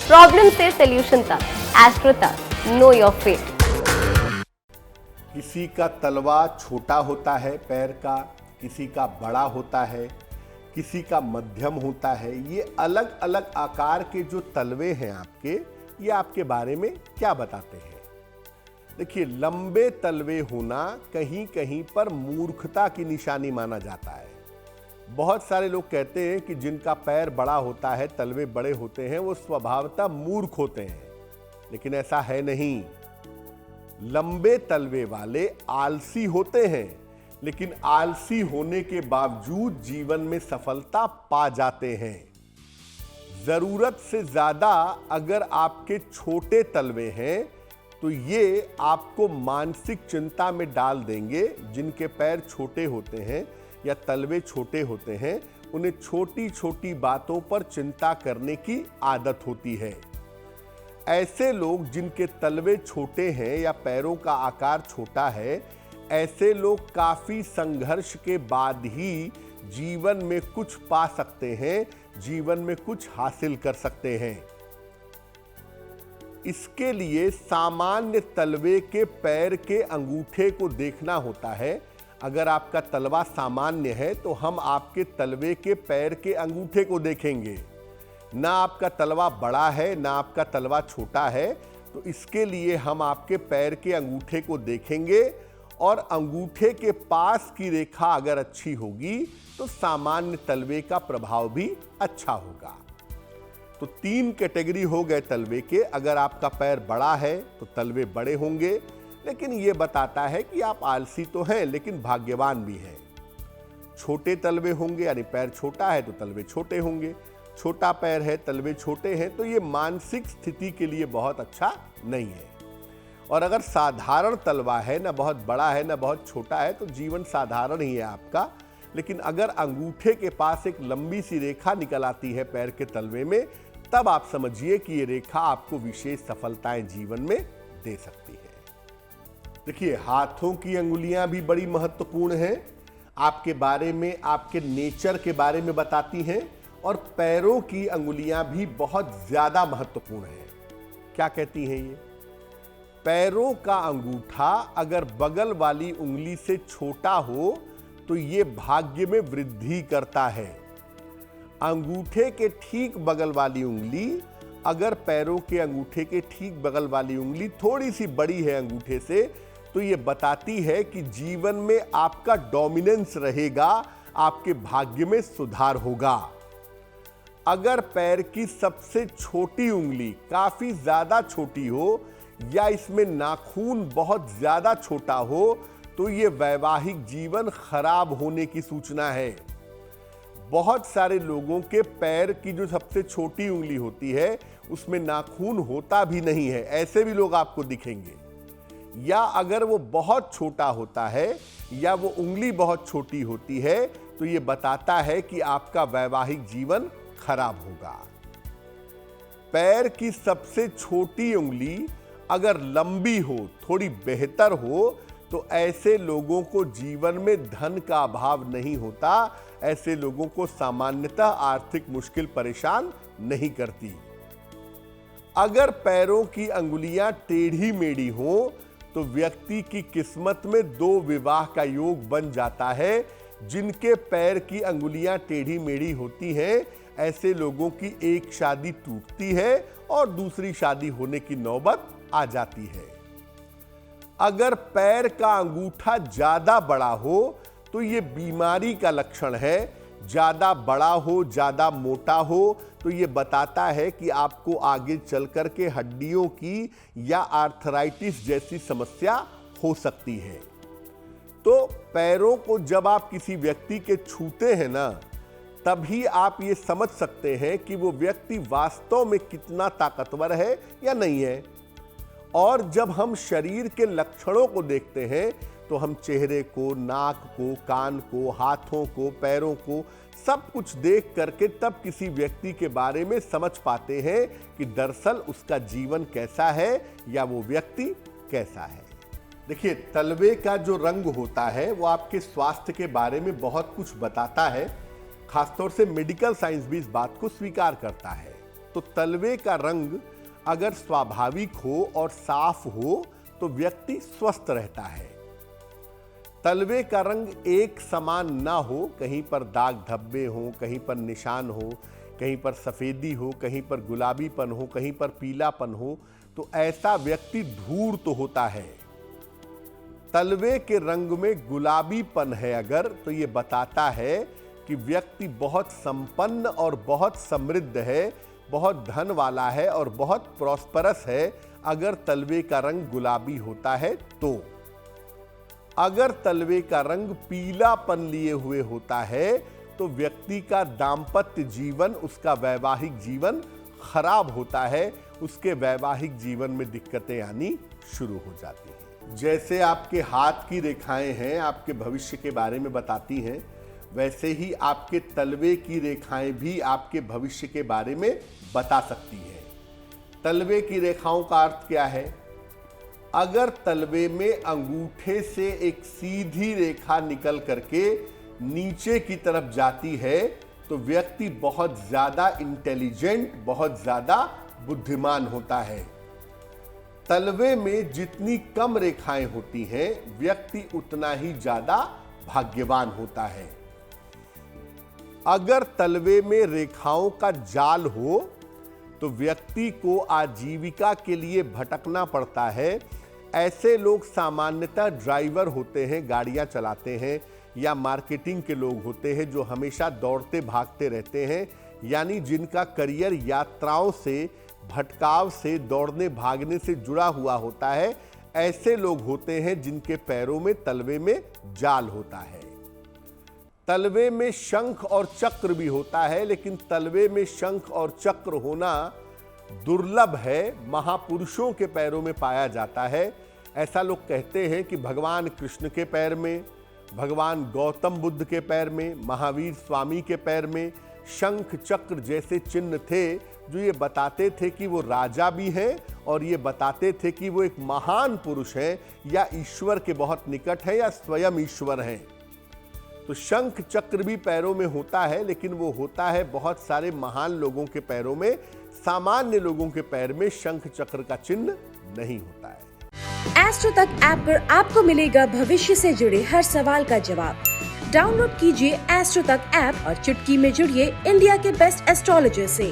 Problem से solution तक, astro तक, नो योर फेट। किसी का तलवा छोटा होता है पैर का, किसी का बड़ा होता है, किसी का मध्यम होता है। ये अलग अलग आकार के जो तलवे हैं आपके, ये आपके बारे में क्या बताते हैं? देखिए, लंबे तलवे होना कहीं कहीं पर मूर्खता की निशानी माना जाता है। बहुत सारे लोग कहते हैं कि जिनका पैर बड़ा होता है, तलवे बड़े होते हैं, वो स्वभावतः मूर्ख होते हैं, लेकिन ऐसा है नहीं। लंबे तलवे वाले आलसी होते हैं, लेकिन आलसी होने के बावजूद जीवन में सफलता पा जाते हैं। जरूरत से ज्यादा अगर आपके छोटे तलवे हैं तो ये आपको मानसिक चिंता में डाल देंगे। जिनके पैर छोटे होते हैं या तलवे छोटे होते हैं, उन्हें छोटी छोटी बातों पर चिंता करने की आदत होती है। ऐसे लोग जिनके तलवे छोटे हैं या पैरों का आकार छोटा है, ऐसे लोग काफी संघर्ष के बाद ही जीवन में कुछ पा सकते हैं, जीवन में कुछ हासिल कर सकते हैं। इसके लिए सामान्य तलवे के पैर के अंगूठे को देखना होता है। अगर आपका तलवा सामान्य है तो हम आपके तलवे के पैर के अंगूठे को देखेंगे। ना आपका तलवा बड़ा है, ना आपका तलवा छोटा है, तो इसके लिए हम आपके पैर के अंगूठे को देखेंगे और अंगूठे के पास की रेखा अगर अच्छी होगी तो सामान्य तलवे का प्रभाव भी अच्छा होगा। तो 3 कैटेगरी हो गए तलवे के। अगर आपका पैर बड़ा है तो तलवे बड़े होंगे, लेकिन यह बताता है कि आप आलसी तो हैं लेकिन भाग्यवान भी हैं। छोटे तलवे होंगे, यानी पैर छोटा है तो तलवे छोटे होंगे। छोटा पैर है, तलवे छोटे हैं, तो ये मानसिक स्थिति के लिए बहुत अच्छा नहीं है। और अगर साधारण तलवा है, ना बहुत बड़ा है ना बहुत छोटा है, तो जीवन साधारण ही है आपका। लेकिन अगर अंगूठे के पास एक लंबी सी रेखा निकल आती है पैर के तलवे में, तब आप समझिए कि ये रेखा आपको विशेष सफलताएं जीवन में दे सकती है। देखिए, हाथों की अंगुलियां भी बड़ी महत्वपूर्ण हैं। आपके बारे में, आपके नेचर के बारे में बताती हैं। और पैरों की अंगुलियां भी बहुत ज्यादा महत्वपूर्ण हैं। क्या कहती हैं ये? पैरों का अंगूठा अगर बगल वाली उंगली से छोटा हो तो ये भाग्य में वृद्धि करता है। अंगूठे के ठीक बगल वाली उंगली, अगर पैरों के अंगूठे के ठीक बगल वाली उंगली थोड़ी सी बड़ी है अंगूठे से, तो ये बताती है कि जीवन में आपका डोमिनेंस रहेगा, आपके भाग्य में सुधार होगा। अगर पैर की सबसे छोटी उंगली काफी ज्यादा छोटी हो या इसमें नाखून बहुत ज्यादा छोटा हो, तो यह वैवाहिक जीवन खराब होने की सूचना है। बहुत सारे लोगों के पैर की जो सबसे छोटी उंगली होती है, उसमें नाखून होता भी नहीं है। ऐसे भी लोग आपको दिखेंगे। या अगर वो बहुत छोटा होता है या वो उंगली बहुत छोटी होती है, तो ये बताता है कि आपका वैवाहिक जीवन खराब होगा। पैर की सबसे छोटी उंगली अगर लंबी हो, थोड़ी बेहतर हो, तो ऐसे लोगों को जीवन में धन का अभाव नहीं होता। ऐसे लोगों को सामान्यतः आर्थिक मुश्किल परेशान नहीं करती। अगर पैरों की अंगुलियां टेढ़ी मेढ़ी हो तो व्यक्ति की किस्मत में 2 विवाह का योग बन जाता है। जिनके पैर की अंगुलियां टेढ़ी मेढ़ी होती हैं, ऐसे लोगों की एक शादी टूटती है और दूसरी शादी होने की नौबत आ जाती है। अगर पैर का अंगूठा ज्यादा बड़ा हो तो यह बीमारी का लक्षण है। ज्यादा बड़ा हो, ज्यादा मोटा हो, तो यह बताता है कि आपको आगे चल कर के हड्डियों की या आर्थराइटिस जैसी समस्या हो सकती है। तो पैरों को जब आप किसी व्यक्ति के छूते हैं ना, तभी आप ये समझ सकते हैं कि वो व्यक्ति वास्तव में कितना ताकतवर है या नहीं है। और जब हम शरीर के लक्षणों को देखते हैं तो हम चेहरे को, नाक को, कान को, हाथों को, पैरों को, सब कुछ देख करके तब किसी व्यक्ति के बारे में समझ पाते हैं कि दरअसल उसका जीवन कैसा है या वो व्यक्ति कैसा है। देखिए, तलवे का जो रंग होता है वो आपके स्वास्थ्य के बारे में बहुत कुछ बताता है। खासतौर से मेडिकल साइंस भी इस बात को स्वीकार करता है। तो तलवे का रंग अगर स्वाभाविक हो और साफ हो तो व्यक्ति स्वस्थ रहता है। तलवे का रंग एक समान ना हो, कहीं पर दाग धब्बे हो, कहीं पर निशान हो, कहीं पर सफेदी हो, कहीं पर गुलाबीपन हो, कहीं पर पीलापन हो, तो ऐसा व्यक्ति धूर्त होता है। तलवे के रंग में गुलाबीपन है अगर, तो ये बताता है कि व्यक्ति बहुत संपन्न और बहुत समृद्ध है, बहुत धन वाला है और बहुत प्रॉस्परस है अगर तलवे का रंग गुलाबी होता है तो। अगर तलवे का रंग पीलापन लिए हुए होता है तो व्यक्ति का दाम्पत्य जीवन, उसका वैवाहिक जीवन खराब होता है, उसके वैवाहिक जीवन में दिक्कतें आनी शुरू हो जाती हैं। जैसे आपके हाथ की रेखाएं हैं आपके भविष्य के बारे में बताती हैं, वैसे ही आपके तलवे की रेखाएं भी आपके भविष्य के बारे में बता सकती हैं। तलवे की रेखाओं का अर्थ क्या है? अगर तलवे में अंगूठे से एक सीधी रेखा निकल करके नीचे की तरफ जाती है तो व्यक्ति बहुत ज्यादा इंटेलिजेंट, बहुत ज्यादा बुद्धिमान होता है। तलवे में जितनी कम रेखाएं होती हैं व्यक्ति उतना ही ज्यादा भाग्यवान होता है। अगर तलवे में रेखाओं का जाल हो तो व्यक्ति को आजीविका के लिए भटकना पड़ता है। ऐसे लोग सामान्यतः ड्राइवर होते हैं, गाड़ियां चलाते हैं, या मार्केटिंग के लोग होते हैं जो हमेशा दौड़ते भागते रहते हैं, यानी जिनका करियर यात्राओं से, भटकाव से, दौड़ने भागने से जुड़ा हुआ होता है। ऐसे लोग होते हैं जिनके पैरों में तलवे में जाल होता है। तलवे में शंख और चक्र भी होता है, लेकिन तलवे में शंख और चक्र होना दुर्लभ है, महापुरुषों के पैरों में पाया जाता है। ऐसा लोग कहते हैं कि भगवान कृष्ण के पैर में, भगवान गौतम बुद्ध के पैर में, महावीर स्वामी के पैर में शंख चक्र जैसे चिन्ह थे जो ये बताते थे कि वो राजा भी हैं और ये बताते थे कि वो एक महान पुरुष हैं या ईश्वर के बहुत निकट है या स्वयं ईश्वर हैं। तो शंख चक्र भी पैरों में होता है, लेकिन वो होता है बहुत सारे महान लोगों के पैरों में। सामान्य लोगों के पैर में शंख चक्र का चिन्ह नहीं होता है। एस्ट्रो तक ऐप पर आपको मिलेगा भविष्य से जुड़े हर सवाल का जवाब। डाउनलोड कीजिए एस्ट्रो तक ऐप और चुटकी में जुड़िए इंडिया के बेस्ट एस्ट्रोलॉजर से।